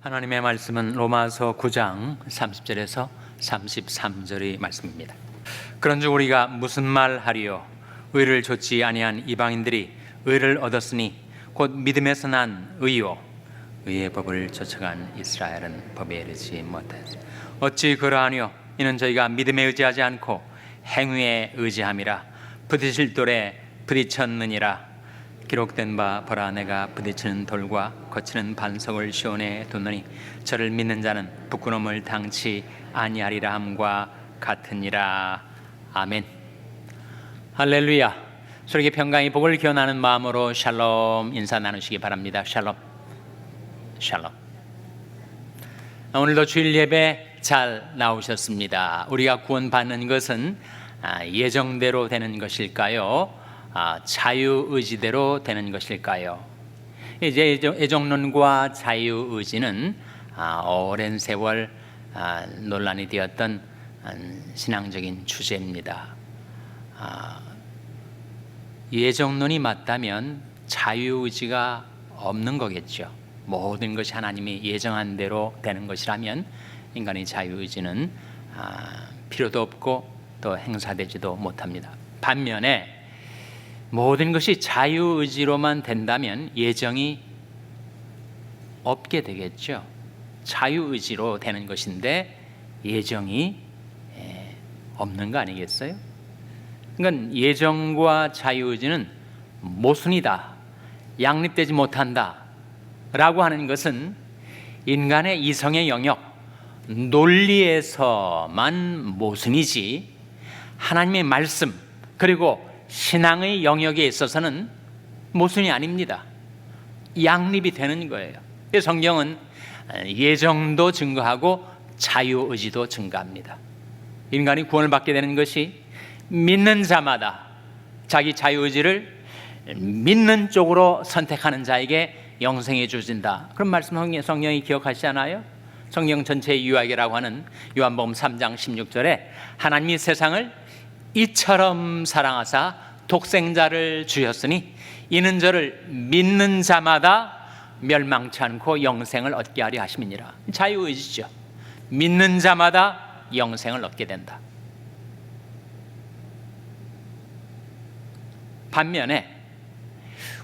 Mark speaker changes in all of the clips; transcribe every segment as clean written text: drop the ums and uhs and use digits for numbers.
Speaker 1: 하나님의 말씀은 로마서 9장 30절에서 33절의 말씀입니다. 그런즉 우리가 무슨 말 하리요? 의를 좇지 아니한 이방인들이 의를 얻었으니 곧 믿음에서 난 의요 의의 법을 좇아간 이스라엘은 법에 이르지 못하였으니 어찌 그러하뇨? 이는 저희가 믿음에 의지하지 않고 행위에 의지함이라. 부딪힐 돌에 부딪혔느니라. 기록된 바 보라, 내가 부딪히는 돌과 거치는 반석을 시온에 두노니 저를 믿는 자는 부끄러움을 당치 아니하리라 함과 같으니라. 아멘. 할렐루야. 서로에게 평강의 복을 기원하는 마음으로 샬롬 인사 나누시기 바랍니다. 샬롬. 샬롬. 오늘도 주일 예배 잘 나오셨습니다. 우리가 구원받는 것은 예정대로 되는 것일까요? 자유의지대로 되는 것일까요? 이제 애정론과 자유의지는 오랜 세월 논란이 되었던 신앙적인 주제입니다. 예정론이 맞다면 자유의지가 없는 거겠죠. 모든 것이 하나님이 예정한 대로 되는 것이라면 인간의 자유의지는 필요도 없고 또 행사되지도 못합니다. 반면에 모든 것이 자유의지로만 된다면 예정이 없게 되겠죠. 자유의지로 되는 것인데 예정이 없는 거 아니겠어요? 그러니까 예정과 자유의지는 모순이다, 양립되지 못한다 라고 하는 것은 인간의 이성의 영역, 논리에서만 모순이지 하나님의 말씀 그리고 신앙의 영역에 있어서는 모순이 아닙니다. 양립이 되는 거예요. 성경은 예정도 증거하고 자유의지도 증거합니다. 인간이 구원을 받게 되는 것이 믿는 자마다 자기 자유의지를 믿는 쪽으로 선택하는 자에게 영생이 주어진다. 그런 말씀 성경이 기억하시지 않아요? 성경 전체의 유학이라고 하는 요한복음 3장 16절에 하나님이 세상을 이처럼 사랑하사 독생자를 주셨으니 이는 저를 믿는 자마다 멸망치 않고 영생을 얻게 하려 하심이니라. 자유의지죠. 믿는 자마다 영생을 얻게 된다. 반면에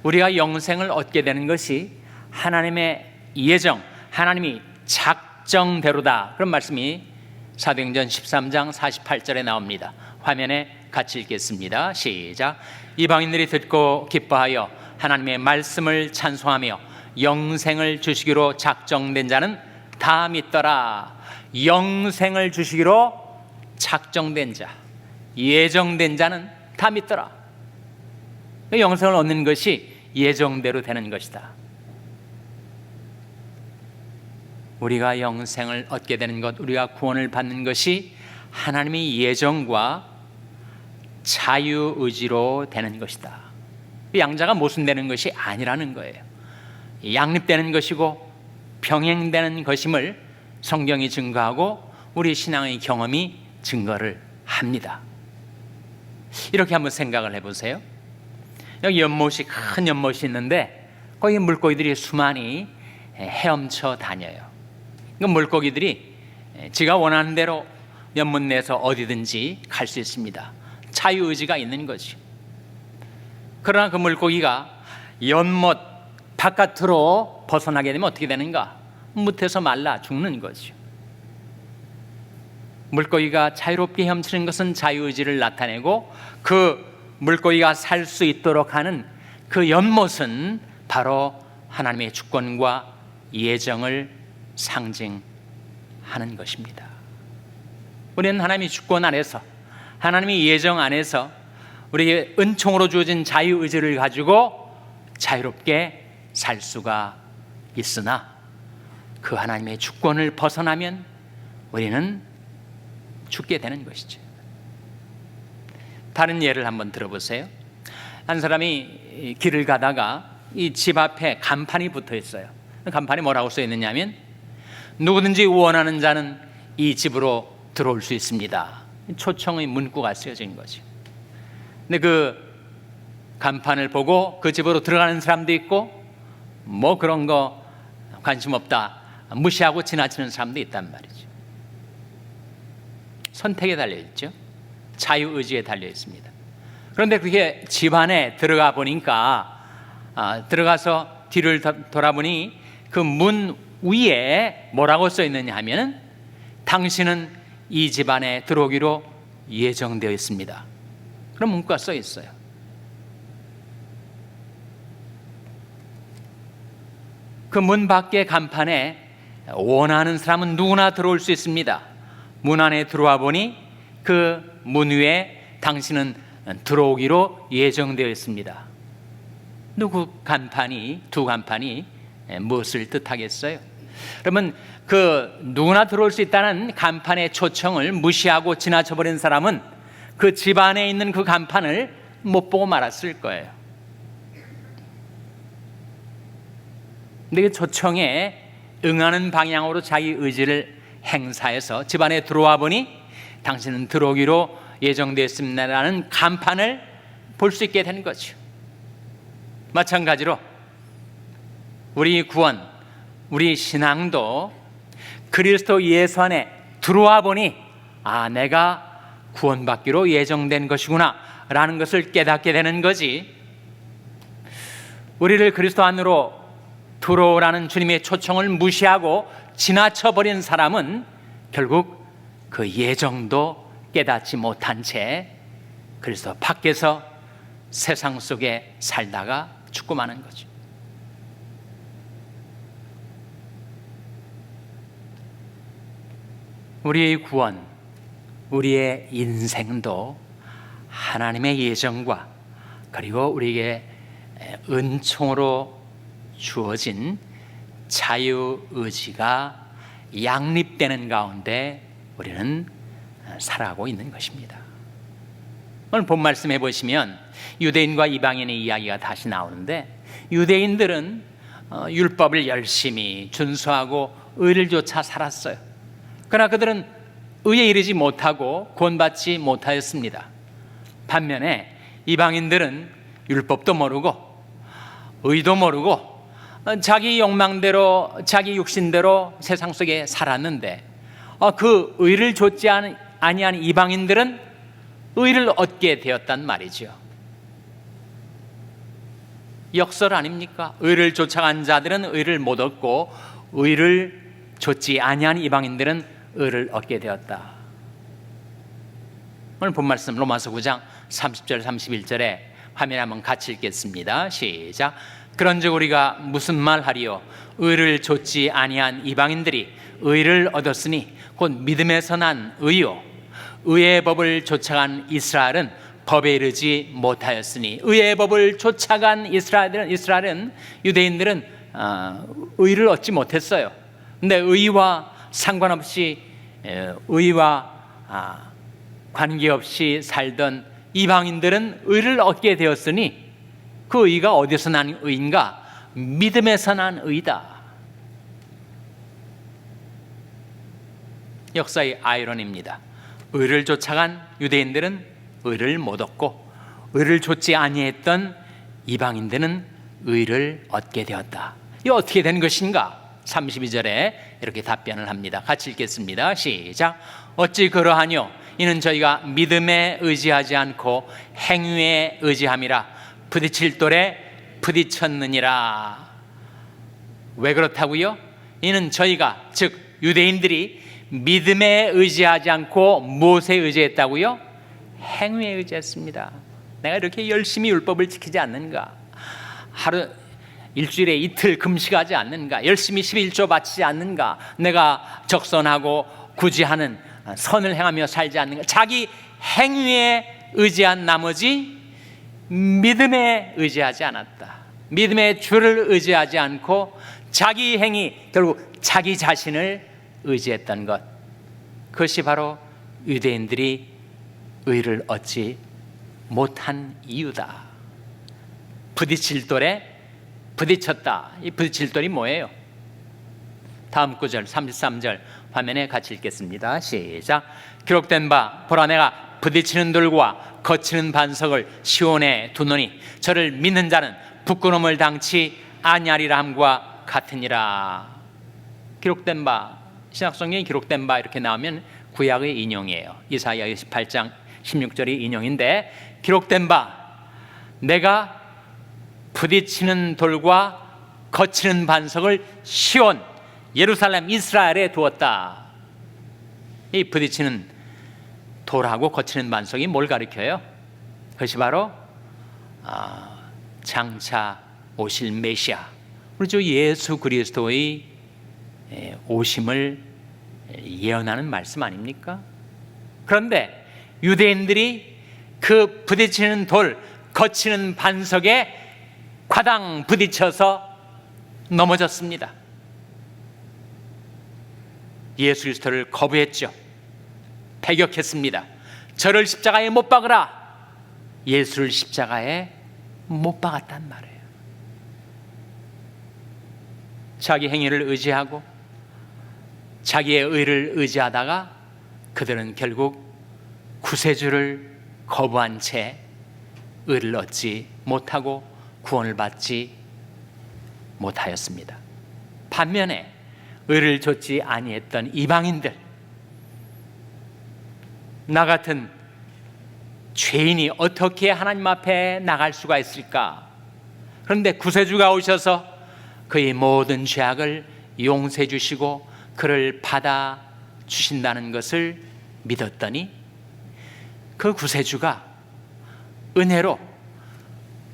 Speaker 1: 우리가 영생을 얻게 되는 것이 하나님의 예정, 하나님이 작정대로다. 그런 말씀이 사도행전 13장 48절에 나옵니다. 화면에 같이 읽겠습니다. 시작. 이방인들이 듣고 기뻐하여 하나님의 말씀을 찬송하며 영생을 주시기로 작정된 자는 다 믿더라. 영생을 주시기로 작정된 자, 예정된 자는 다 믿더라. 영생을 얻는 것이 예정대로 되는 것이다. 우리가 영생을 얻게 되는 것, 우리가 구원을 받는 것이 하나님의 예정과 자유의지로 되는 것이다. 양자가 모순되는 것이 아니라는 거예요. 양립되는 것이고 병행되는 것임을 성경이 증거하고 우리 신앙의 경험이 증거를 합니다. 이렇게 한번 생각을 해보세요. 여기 연못이, 큰 연못이 있는데 거기 물고기들이 수많이 헤엄쳐 다녀요. 그 물고기들이 지가 원하는 대로 연못 내에서 어디든지 갈 수 있습니다. 자유의지가 있는 거죠. 그러나 그 물고기가 연못 바깥으로 벗어나게 되면 어떻게 되는가? 묻혀서 말라 죽는 거죠. 물고기가 자유롭게 헤엄치는 것은 자유의지를 나타내고 그 물고기가 살 수 있도록 하는 그 연못은 바로 하나님의 주권과 예정을 상징하는 것입니다. 우리는 하나님의 주권 안에서, 하나님의 예정 안에서 우리에게 은총으로 주어진 자유의지를 가지고 자유롭게 살 수가 있으나 그 하나님의 주권을 벗어나면 우리는 죽게 되는 것이죠. 다른 예를 한번 들어보세요. 한 사람이 길을 가다가 이 집 앞에 간판이 붙어 있어요. 간판이 뭐라고 써 있느냐면 누구든지 원하는 자는 이 집으로 들어올 수 있습니다. 초청의 문구가 쓰여진 거죠. 근데 그 간판을 보고 그 집으로 들어가는 사람도 있고 뭐 그런 거 관심 없다 무시하고 지나치는 사람도 있단 말이죠. 선택에 달려 있죠. 자유의지에 달려 있습니다. 그런데 그게 집안에 들어가 보니까 들어가서 뒤를 돌아보니 그 문 위에 뭐라고 써 있느냐 하면 당신은 이 집안에 들어오기로 예정되어 있습니다. 그런 문구가 써 있어요. 그 문 밖의 간판에 원하는 사람은 누구나 들어올 수 있습니다. 문 안에 들어와 보니 그 문 위에 당신은 들어오기로 예정되어 있습니다. 두 간판이 무엇을 뜻하겠어요? 그러면 그 누구나 들어올 수 있다는 간판의 초청을 무시하고 지나쳐버린 사람은 그 집 안에 있는 그 간판을 못 보고 말았을 거예요. 근데 그 초청에 응하는 방향으로 자기 의지를 행사해서 집 안에 들어와 보니 당신은 들어오기로 예정되었습니다라는 간판을 볼 수 있게 되는 거죠. 마찬가지로 우리 구원, 우리 신앙도 그리스도 예수 안에 들어와 보니 내가 구원받기로 예정된 것이구나 라는 것을 깨닫게 되는 거지, 우리를 그리스도 안으로 들어오라는 주님의 초청을 무시하고 지나쳐버린 사람은 결국 그 예정도 깨닫지 못한 채 그리스도 밖에서 세상 속에 살다가 죽고 마는 거죠. 우리의 구원, 우리의 인생도 하나님의 예정과 그리고 우리에게 은총으로 주어진 자유의지가 양립되는 가운데 우리는 살아가고 있는 것입니다. 오늘 본 말씀해 보시면 유대인과 이방인의 이야기가 다시 나오는데, 유대인들은 율법을 열심히 준수하고 의를 쫓아 살았어요. 그러나 그들은 의에 이르지 못하고 구원받지 못하였습니다. 반면에 이방인들은 율법도 모르고 의도 모르고 자기 욕망대로 자기 육신대로 세상 속에 살았는데, 그 의를 좇지 아니한 이방인들은 의를 얻게 되었단 말이죠. 역설 아닙니까? 의를 쫓아간 자들은 의를 못 얻고 의를 좇지 아니한 이방인들은 의를 얻게 되었다. 오늘 본 말씀 로마서 9장 30절 31절에 화면에 한번 같이 읽겠습니다. 시작. 그런즉 우리가 무슨 말하리요? 의를 좇지 아니한 이방인들이 의를 얻었으니 곧 믿음에서 난 의요, 의의 법을 쫓아간 이스라엘은 법에 이르지 못하였으니. 의의 법을 쫓아간 이스라엘은 유대인들은 의를 얻지 못했어요. 근데 의와 상관없이 의와 관계없이 살던 이방인들은 의를 얻게 되었으니 그 의가 어디서 난 의인가? 믿음에서 난 의다. 역사의 아이러니입니다. 의를 쫓아간 유대인들은 의를 못 얻고 의를 좇지 아니했던 이방인들은 의를 얻게 되었다. 이 어떻게 된 것인가? 32절에 이렇게 답변을 합니다. 같이 읽겠습니다. 시작. 어찌 그러하뇨? 이는 저희가 믿음에 의지하지 않고 행위에 의지함이라 부딪힐 돌에 부딪혔느니라. 왜 그렇다고요? 이는 저희가, 즉 유대인들이 믿음에 의지하지 않고 무엇에 의지했다고요? 행위에 의지했습니다. 내가 이렇게 열심히 율법을 지키지 않는가? 일주일에 이틀 금식하지 않는가? 열심히 11조 바치지 않는가? 내가 적선하고 구제하는 선을 행하며 살지 않는가? 자기 행위에 의지한 나머지 믿음에 의지하지 않았다. 믿음의 주를 의지하지 않고 자기 행위, 결국 자기 자신을 의지했던 것, 그것이 바로 유대인들이 의를 얻지 못한 이유다. 부딪힐 돌에 부딪혔다. 이 부딪힐 돌이 뭐예요? 다음 구절 33절 화면에 같이 읽겠습니다. 시작. 기록된 바 보라, 내가 부딪히는 돌과 거치는 반석을 시온에 두노니 저를 믿는 자는 부끄러움을 당치 아니하리라 함과 같으니라. 기록된 바, 신약성경에 기록된 바 이렇게 나오면 구약의 인용이에요. 이사야 28장 16절이 인용인데, 기록된 바, 내가 부딪히는 돌과 거치는 반석을 시온, 예루살렘, 이스라엘에 두었다. 이 부딪히는 돌하고 거치는 반석이 뭘 가리켜요? 그것이 바로 장차 오실 메시아, 우리 주 예수 그리스도의 오심을 예언하는 말씀 아닙니까? 그런데 유대인들이 그 부딪히는 돌, 거치는 반석에 과당 부딪혀서 넘어졌습니다. 예수 그리스도를 거부했죠. 배격했습니다. 저를 십자가에 못 박으라. 예수를 십자가에 못 박았단 말이에요. 자기 행위를 의지하고 자기의 의를 의지하다가 그들은 결국 구세주를 거부한 채 의를 얻지 못하고 구원을 받지 못하였습니다. 반면에 의를 좇지 아니했던 이방인들, 나 같은 죄인이 어떻게 하나님 앞에 나갈 수가 있을까? 그런데 구세주가 오셔서 그의 모든 죄악을 용서해 주시고 그를 받아 주신다는 것을 믿었더니 그 구세주가 은혜로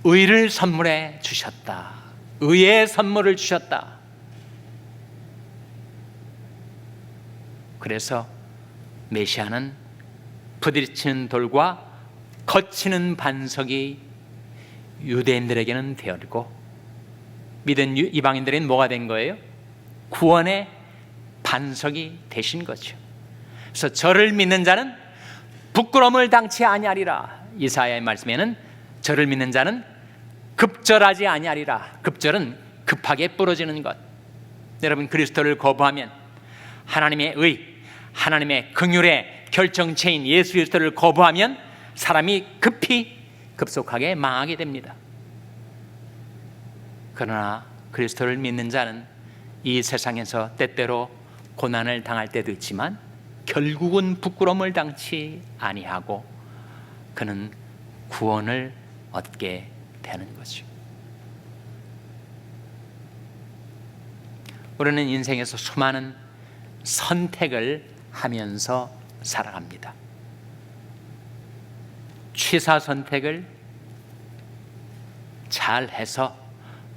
Speaker 1: 의를 선물해 주셨다. 의의 선물을 주셨다. 그래서 메시아는 부딪히는 돌과 거치는 반석이 유대인들에게는 되었고, 믿은 이방인들에게는 뭐가 된 거예요? 구원의 반석이 되신 거죠. 그래서 저를 믿는 자는 부끄러움을 당치 아니하리라. 이사야의 말씀에는 저를 믿는 자는 급절하지 아니하리라. 급절은 급하게 부러지는 것. 여러분, 그리스도를 거부하면 하나님의 의, 하나님의 긍휼의 결정체인 예수 그리스도를 거부하면 사람이 급속하게 망하게 됩니다. 그러나 그리스도를 믿는 자는 이 세상에서 때때로 고난을 당할 때도 있지만 결국은 부끄러움을 당치 아니하고 그는 구원을 얻게 되는 거죠. 우리는 인생에서 수많은 선택을 하면서 살아갑니다. 취사 선택을 잘 해서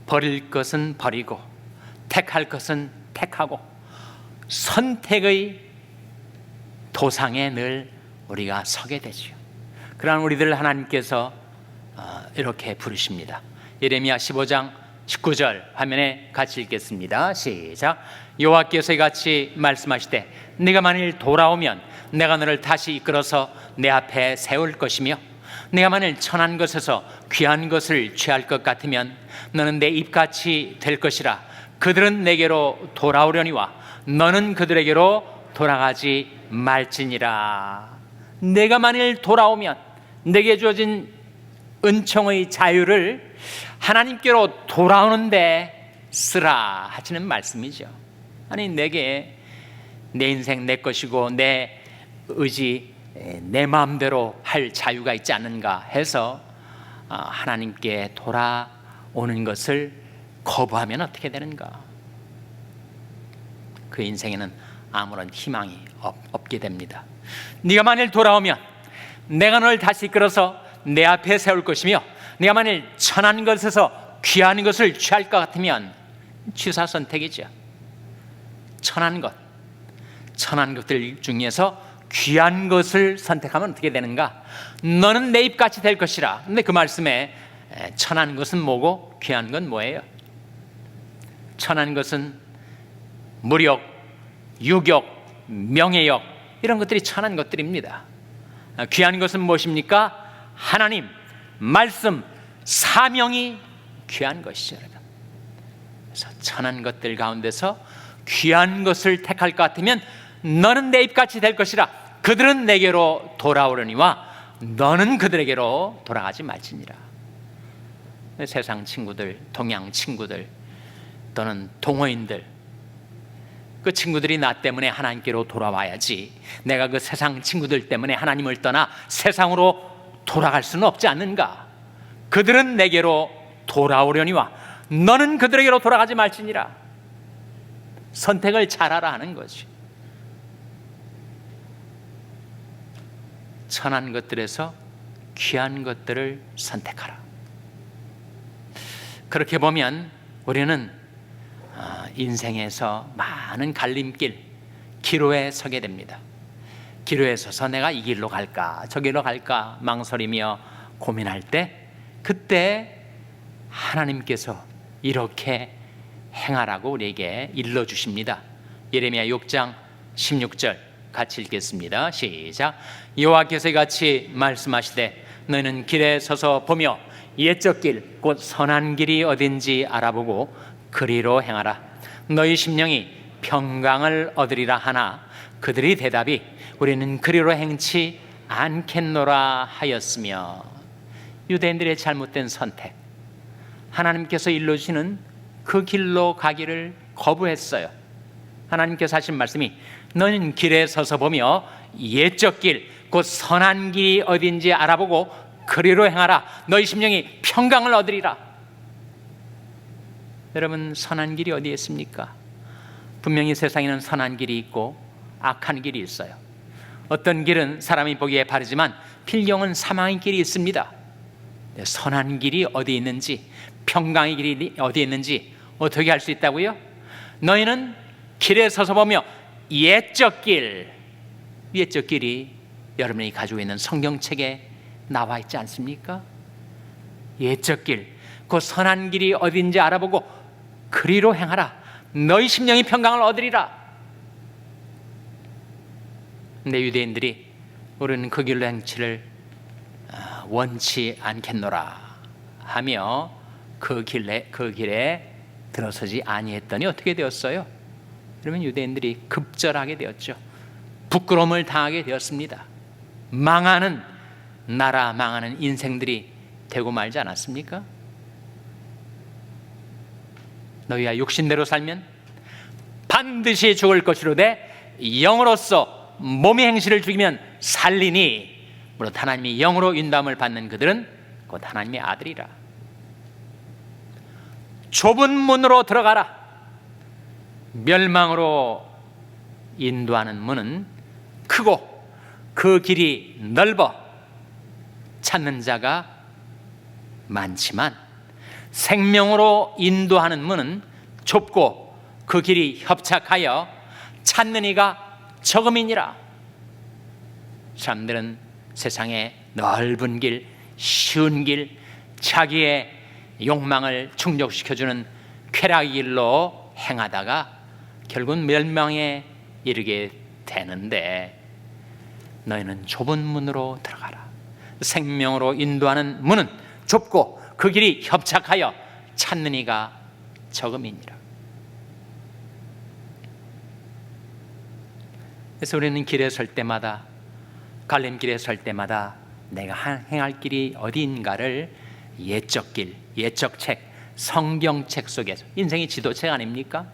Speaker 1: 버릴 것은 버리고 택할 것은 택하고 선택의 도상에 늘 우리가 서게 되죠. 그러한 우리들 하나님께서 이렇게 부르십니다. 예레미야 15장 19절 화면에 같이 읽겠습니다. 시작. 여호와께서 같이 말씀하시되 네가 만일 돌아오면 내가 너를 다시 이끌어서 내 앞에 세울 것이며 네가 만일 천한 것에서 귀한 것을 취할 것 같으면 너는 내 입같이 될 것이라. 그들은 내게로 돌아오려니와 너는 그들에게로 돌아가지 말지니라. 내가 만일 돌아오면 내게 주어진 은총의 자유를 하나님께로 돌아오는데 쓰라 하시는 말씀이죠. 아니, 내게 내 인생 내 것이고 내 의지 내 마음대로 할 자유가 있지 않는가 해서 하나님께 돌아오는 것을 거부하면 어떻게 되는가? 그 인생에는 아무런 희망이 없게 됩니다. 네가 만일 돌아오면 내가 너를 다시 이끌어서 내 앞에 세울 것이며 네가 만일 천한 것에서 귀한 것을 취할 것 같으면 취사 선택이죠. 천한 것들 중에서 귀한 것을 선택하면 어떻게 되는가? 너는 내 입같이 될 것이라. 근데 그 말씀에 천한 것은 뭐고 귀한 건 뭐예요? 천한 것은 무력, 유격, 명예욕 이런 것들이 천한 것들입니다. 귀한 것은 무엇입니까? 하나님, 말씀, 사명이 귀한 것이죠. 그래서 천한 것들 가운데서 귀한 것을 택할 것 같으면 너는 내 입같이 될 것이라. 그들은 내게로 돌아오려니와 너는 그들에게로 돌아가지 말지니라. 세상 친구들, 동양 친구들 또는 동호인들 그 친구들이 나 때문에 하나님께로 돌아와야지, 내가 그 세상 친구들 때문에 하나님을 떠나 세상으로 돌아갈 수는 없지 않는가? 그들은 내게로 돌아오려니와 너는 그들에게로 돌아가지 말지니라. 선택을 잘하라 하는 거지. 천한 것들에서 귀한 것들을 선택하라. 그렇게 보면 우리는 인생에서 많은 갈림길, 기로에 서게 됩니다. 기로에 서서 내가 이 길로 갈까 저 길로 갈까 망설이며 고민할 때, 그때 하나님께서 이렇게 행하라고 우리에게 일러주십니다. 예레미야 6장 16절 같이 읽겠습니다. 시작. 여호와께서 이같이 말씀하시되 너희는 길에 서서 보며 옛적 길 곧 선한 길이 어딘지 알아보고 그리로 행하라. 너희 심령이 평강을 얻으리라 하나 그들이 대답이 우리는 그리로 행치 않겠노라 하였으며. 유대인들의 잘못된 선택, 하나님께서 일러주시는 그 길로 가기를 거부했어요. 하나님께서 하신 말씀이 너는 길에 서서 보며 옛적 길 곧 선한 길이 어딘지 알아보고 그리로 행하라. 너희 심령이 평강을 얻으리라. 여러분, 선한 길이 어디에 있습니까? 분명히 세상에는 선한 길이 있고 악한 길이 있어요. 어떤 길은 사람이 보기에 바르지만 필경은 사망의 길이 있습니다. 선한 길이 어디 있는지, 평강의 길이 어디 있는지 어떻게 알 수 있다고요? 너희는 길에 서서 보며 옛적 길, 옛적 길이 여러분이 가지고 있는 성경책에 나와 있지 않습니까? 옛적 길, 그 선한 길이 어딘지 알아보고 그리로 행하라. 너희 심령이 평강을 얻으리라. 근데 유대인들이 우리는 그 길로 행치를 원치 않겠노라 하며 그 길에 들어서지 아니했더니 어떻게 되었어요? 그러면 유대인들이 급절하게 되었죠. 부끄러움을 당하게 되었습니다. 망하는 나라, 망하는 인생들이 되고 말지 않았습니까? 너희가 육신대로 살면 반드시 죽을 것이로되 영으로서 몸의 행실을 죽이면 살리니 무릇 하나님이 영으로 인도함을 받는 그들은 곧 하나님의 아들이라. 좁은 문으로 들어가라. 멸망으로 인도하는 문은 크고 그 길이 넓어 찾는 자가 많지만 생명으로 인도하는 문은 좁고 그 길이 협착하여 찾는 이가 적음이니라. 사람들은 세상의 넓은 길, 쉬운 길, 자기의 욕망을 충족시켜주는 쾌락의 길로 행하다가 결국은 멸망에 이르게 되는데, 너희는 좁은 문으로 들어가라. 생명으로 인도하는 문은 좁고 그 길이 협착하여 찾는 이가 적음이니라. 그래서 우리는 길에 설 때마다, 갈림길에 설 때마다 내가 행할 길이 어디인가를 옛적 길, 옛적 책, 성경책 속에서, 인생의 지도책 아닙니까?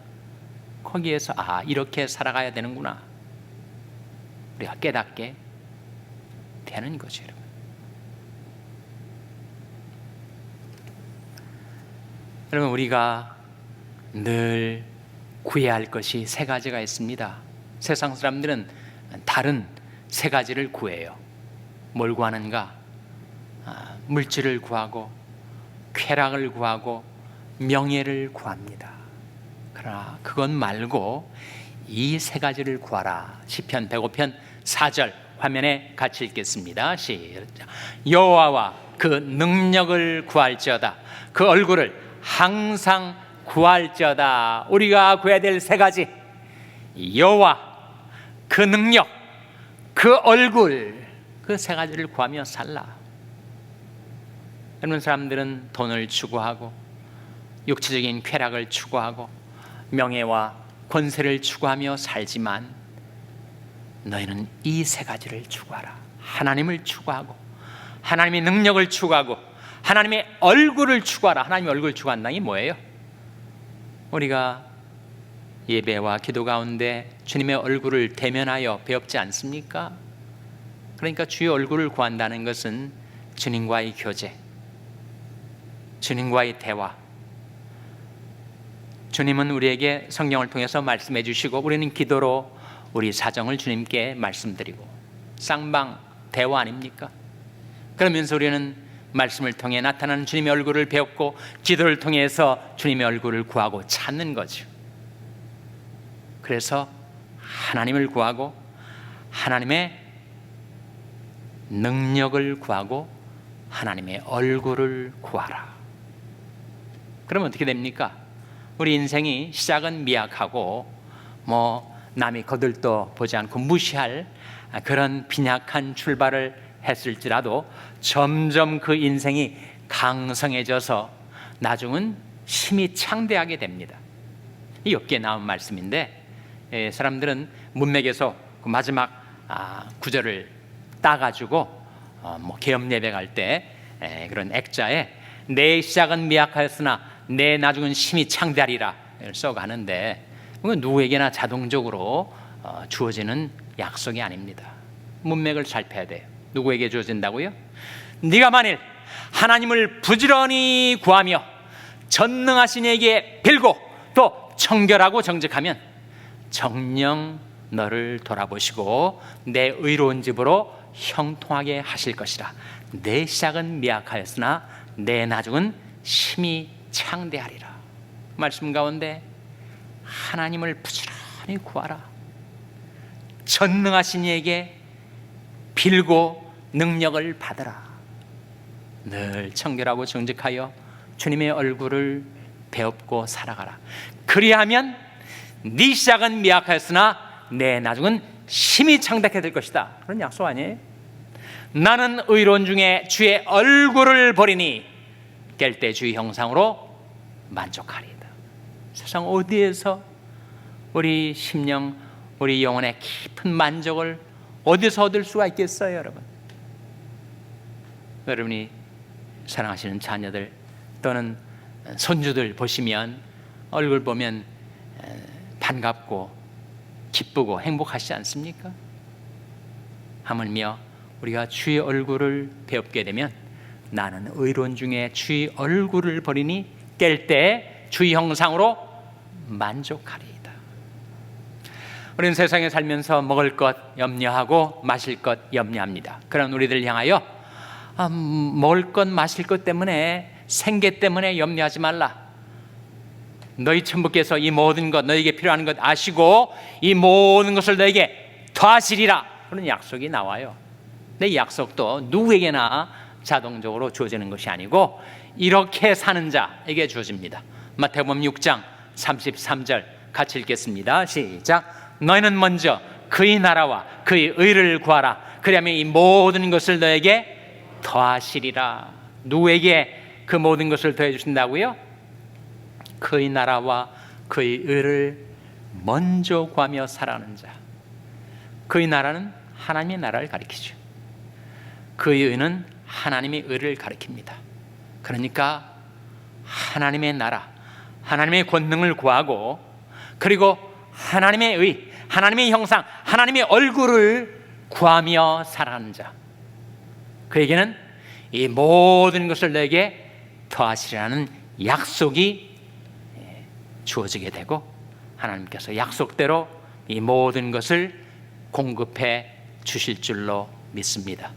Speaker 1: 거기에서 이렇게 살아가야 되는구나, 우리가 깨닫게 되는 거죠. 여러분, 여러분, 우리가 늘 구해야 할 것이 세 가지가 있습니다. 세상 사람들은 다른 세 가지를 구해요. 뭘 구하는가? 물질을 구하고 쾌락을 구하고 명예를 구합니다. 그러나 그것 말고 이 세 가지를 구하라. 시편 105편 4절 화면에 같이 읽겠습니다. 시작. 여호와와 그 능력을 구할지어다. 그 얼굴을 항상 구할지어다. 우리가 구해야 될 세 가지, 여호와, 그 능력, 그 얼굴, 그 세 가지를 구하며 살라. 젊은 사람들은 돈을 추구하고 육체적인 쾌락을 추구하고 명예와 권세를 추구하며 살지만, 너희는 이 세 가지를 추구하라. 하나님을 추구하고 하나님의 능력을 추구하고 하나님의 얼굴을 추구하라. 하나님의 얼굴을 추구한다는 게 뭐예요? 우리가 예배와 기도 가운데 주님의 얼굴을 대면하여 배웁지 않습니까? 그러니까 주의 얼굴을 구한다는 것은 주님과의 교제, 주님과의 대화. 주님은 우리에게 성경을 통해서 말씀해 주시고 우리는 기도로 우리 사정을 주님께 말씀드리고 쌍방 대화 아닙니까? 그러면서 우리는 말씀을 통해 나타나는 주님의 얼굴을 배웠고 기도를 통해서 주님의 얼굴을 구하고 찾는 거죠. 그래서 하나님을 구하고 하나님의 능력을 구하고 하나님의 얼굴을 구하라. 그러면 어떻게 됩니까? 우리 인생이 시작은 미약하고 남이 거들떠 보지 않고 무시할 그런 빈약한 출발을 했을지라도 점점 그 인생이 강성해져서 나중은 심히 창대하게 됩니다. 이 욥기에 나온 말씀인데 사람들은 문맥에서 그 마지막 구절을 따가지고 계엄 예배 갈 때 그런 액자에 내 시작은 미약하였으나 내 나중은 심히 창대하리라 써가는데 누구에게나 자동적으로 주어지는 약속이 아닙니다. 문맥을 살펴야 돼요. 누구에게 주어진다고요? 네가 만일 하나님을 부지런히 구하며 전능하신 이에게 빌고 또 청결하고 정직하면 정녕 너를 돌아보시고 내 의로운 집으로 형통하게 하실 것이라. 내 시작은 미약하였으나 내 나중은 심히 창대하리라. 말씀 가운데 하나님을 부지런히 구하라. 전능하신 이에게 빌고 능력을 받으라. 늘 청결하고 정직하여 주님의 얼굴을 배웁고 살아가라. 그리하면 네 시작은 미약하였으나 내 나중은 심히 창대하게 될 것이다. 그런 약속 아니에요? 나는 의로운 중에 주의 얼굴을 보리니 깰 때 주의 형상으로 만족하리이다. 세상 어디에서 우리 심령, 우리 영혼의 깊은 만족을 어디서 얻을 수가 있겠어요, 여러분? 여러분이 사랑하시는 자녀들 또는 손주들 보시면 얼굴 보면 반갑고 기쁘고 행복하시지 않습니까? 하물며 우리가 주의 얼굴을 배웁게 되면 나는 의로운 중에 주의 얼굴을 보리니 깰 때 주의 형상으로 만족하리이다. 우리는 세상에 살면서 먹을 것 염려하고 마실 것 염려합니다. 그런 우리들 향하여 먹을 것 마실 것 때문에 생계 때문에 염려하지 말라. 너희 천부께서 이 모든 것 너에게 필요한 것 아시고 이 모든 것을 너에게 더하시리라. 그런 약속이 나와요. 근데 이 약속도 누구에게나 자동적으로 주어지는 것이 아니고 이렇게 사는 자에게 주어집니다. 마태복음 6장 33절 같이 읽겠습니다. 시작. 너희는 먼저 그의 나라와 그의 의를 구하라. 그리하면 이 모든 것을 너에게 더하시리라. 누구에게 그 모든 것을 더해 주신다고요? 그의 나라와 그의 의를 먼저 구하며 살아가는 자. 그의 나라는 하나님의 나라를 가리키죠. 그의 의는 하나님의 의를 가리킵니다. 그러니까 하나님의 나라, 하나님의 권능을 구하고 그리고 하나님의 의, 하나님의 형상, 하나님의 얼굴을 구하며 살아가는 자. 그에게는 이 모든 것을 내게 더하시라는 약속이 주어지게 되고 하나님께서 약속대로 이 모든 것을 공급해 주실 줄로 믿습니다.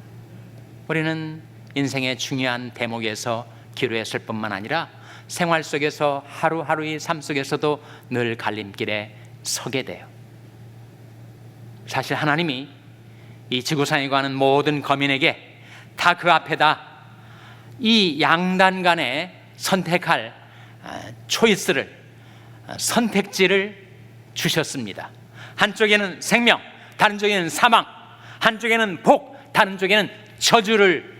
Speaker 1: 우리는 인생의 중요한 대목에서 기도했을 뿐만 아니라 생활 속에서 하루하루의 삶 속에서도 늘 갈림길에 서게 돼요. 사실 하나님이 이 지구상에 관한 모든 거민에게 다 그 앞에다 이 양단 간에 선택할 초이스를, 선택지를 주셨습니다. 한쪽에는 생명, 다른 쪽에는 사망, 한쪽에는 복, 다른 쪽에는 저주를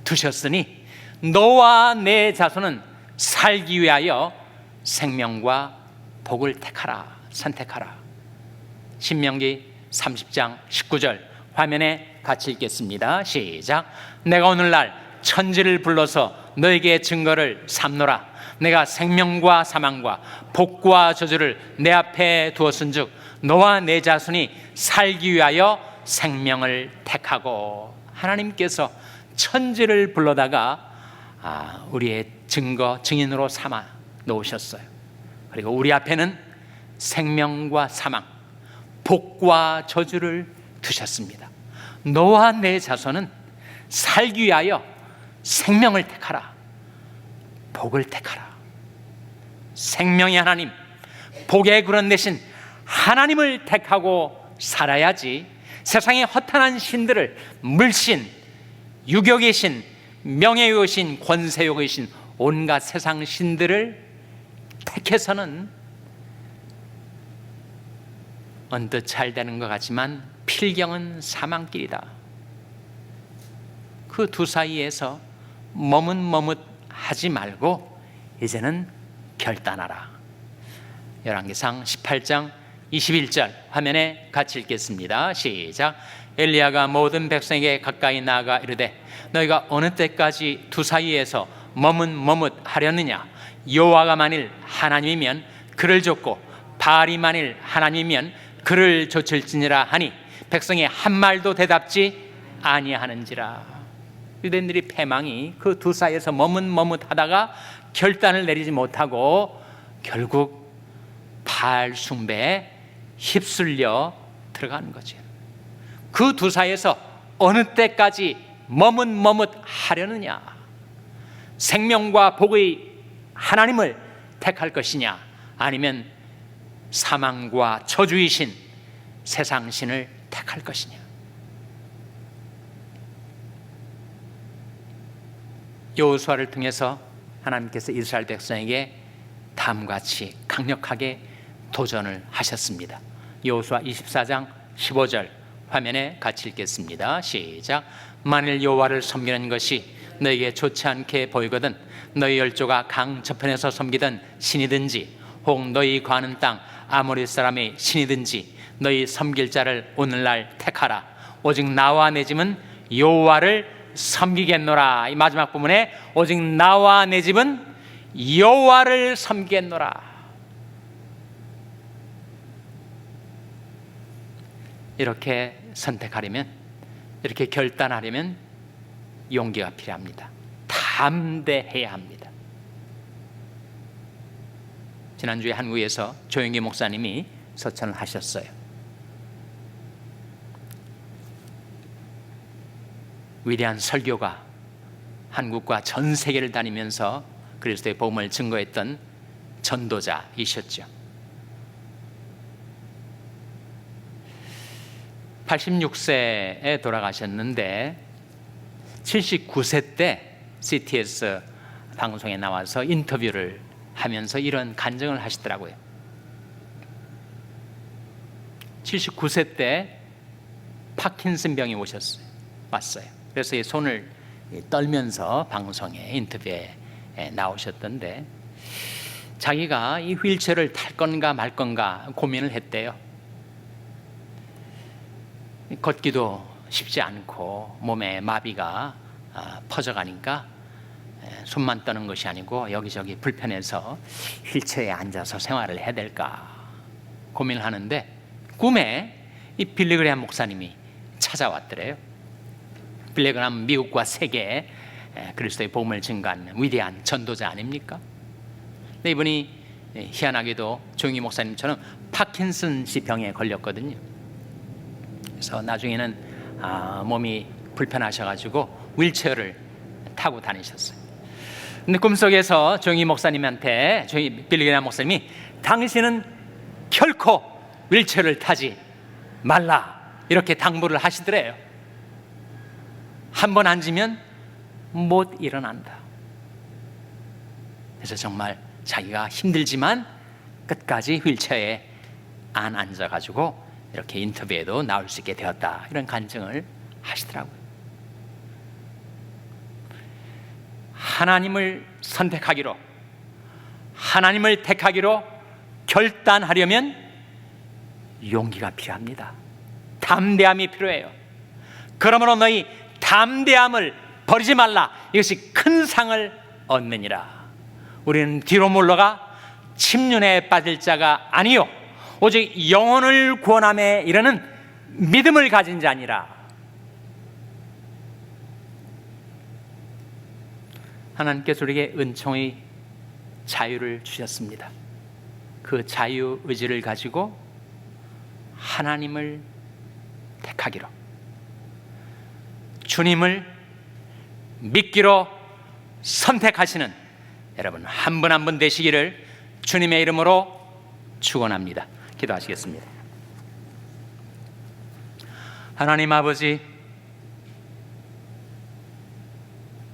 Speaker 1: 두셨으니 너와 내 자손은 살기 위하여 생명과 복을 택하라, 선택하라. 신명기 30장 19절 화면에 같이 읽겠습니다. 시작. 내가 오늘날 천지를 불러서 너에게 증거를 삼노라. 내가 생명과 사망과 복과 저주를 내 앞에 두었은즉 너와 내 자손이 살기 위하여 생명을 택하고. 하나님께서 천지를 불러다가 우리의 증인으로 삼아 놓으셨어요. 그리고 우리 앞에는 생명과 사망, 복과 저주를 두셨습니다. 너와 내 자손은 살기 위하여 생명을 택하라, 복을 택하라. 생명의 하나님, 복의 근원 되신 하나님을 택하고 살아야지 세상의 허탄한 신들을, 물신, 유격의 신, 명예의 신, 권세욕의 신, 온갖 세상 신들을 택해서는 언뜻 잘 되는 것 같지만 필경은 사망길이다. 그 두 사이에서 머뭇머뭇하지 말고 이제는 결단하라. 열왕기상 18장 21절 화면에 같이 읽겠습니다. 시작. 엘리야가 모든 백성에게 가까이 나아가 이르되 너희가 어느 때까지 두 사이에서 머뭇머뭇하려느냐. 여호와가 만일 하나님이면 그를 좇고 바알이 만일 하나님이면 그를 좇을지니라 하니 백성이 한 말도 대답지 아니하는지라. 유대인들이 패망이 그 두 사이에서 머뭇머뭇하다가 결단을 내리지 못하고 결국 바알 숭배에 휩쓸려 들어가는 거죠. 그 두 사이에서 어느 때까지 머뭇머뭇하려느냐. 생명과 복의 하나님을 택할 것이냐, 아니면 사망과 저주이신 세상신을 택할 것이냐. 여호수아를 통해서 하나님께서 이스라엘 백성에게 다음같이 강력하게 도전을 하셨습니다. 여호수아 24장 15절 화면에 같이 읽겠습니다. 시작. 만일 여호와를 섬기는 것이 너에게 좋지 않게 보이거든 너희 열조가 강 저편에서 섬기던 신이든지 혹 너희 거하는 땅 아모리 사람의 신이든지 너희 섬길 자를 오늘날 택하라. 오직 나와 내 집은 여호와를 섬기겠노라. 이 마지막 부분에 오직 나와 내 집은 여호와를 섬기겠노라. 이렇게 선택하려면, 이렇게 결단하려면 용기가 필요합니다. 담대해야 합니다. 지난주에 한국에서 조영기 목사님이 서천을 하셨어요. 위대한 설교가 한국과 전 세계를 다니면서 그리스도의 복음을 증거했던 전도자이셨죠. 86세에 돌아가셨는데 79세 때 CTS 방송에 나와서 인터뷰를 하면서 이런 간증을 하시더라고요. 79세 때 파킨슨 병이 왔어요. 그래서 이 손을 떨면서 방송에 인터뷰에 나오셨던데 자기가 이 휠체어를 탈 건가 말 건가 고민을 했대요. 걷기도 쉽지 않고 몸에 마비가 퍼져가니까 손만 떠는 것이 아니고 여기저기 불편해서 휠체어에 앉아서 생활을 해야 될까 고민을 하는데 꿈에 이 빌리그레함 목사님이 찾아왔더래요. 빌리그레함 미국과 세계에 그리스도의 복음을 증거한 위대한 전도자 아닙니까? 근데 이분이 희한하게도 조영기 목사님처럼 파킨슨씨 병에 걸렸거든요. 그래서 나중에는 몸이 불편하셔가지고 휠체어를 타고 다니셨어요. 근데 꿈속에서 조영기 목사님한테 빌리그레함 목사님이 당신은 결코 휠체어를 타지 말라 이렇게 당부를 하시더래요. 한 번 앉으면 못 일어난다. 그래서 정말 자기가 힘들지만 끝까지 휠체어에 안 앉아가지고 이렇게 인터뷰에도 나올 수 있게 되었다. 이런 간증을 하시더라고요. 하나님을 선택하기로, 하나님을 택하기로 결단하려면 용기가 필요합니다. 담대함이 필요해요. 그러므로 너희 담대함을 버리지 말라. 이것이 큰 상을 얻느니라. 우리는 뒤로 물러가 침륜에 빠질 자가 아니요 오직 영혼을 구원함에 이르는 믿음을 가진 자니라. 하나님께서 우리에게 은총의 자유를 주셨습니다. 그 자유 의지를 가지고 하나님을 택하기로, 주님을 믿기로 선택하시는 여러분 한 분 한 분 되시기를 주님의 이름으로 축원합니다. 기도하시겠습니다. 하나님 아버지,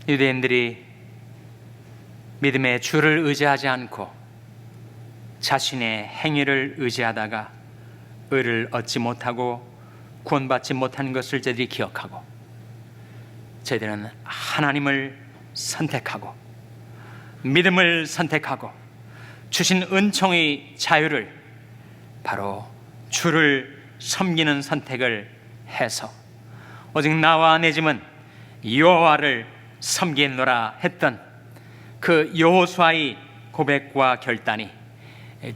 Speaker 1: 유대인들이 믿음의 주를 의지하지 않고 자신의 행위를 의지하다가 의를 얻지 못하고 구원받지 못한 것을 저희들이 기억하고, 저희들은 하나님을 선택하고 믿음을 선택하고 주신 은총의 자유를 바로 주를 섬기는 선택을 해서 오직 나와 내 집은 여호와를 섬기노라 했던 그 여호수아의 고백과 결단이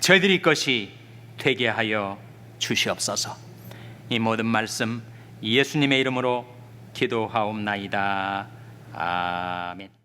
Speaker 1: 저희들이 것이 되게 하여 주시옵소서. 이 모든 말씀 예수님의 이름으로 기도하옵나이다. 아멘.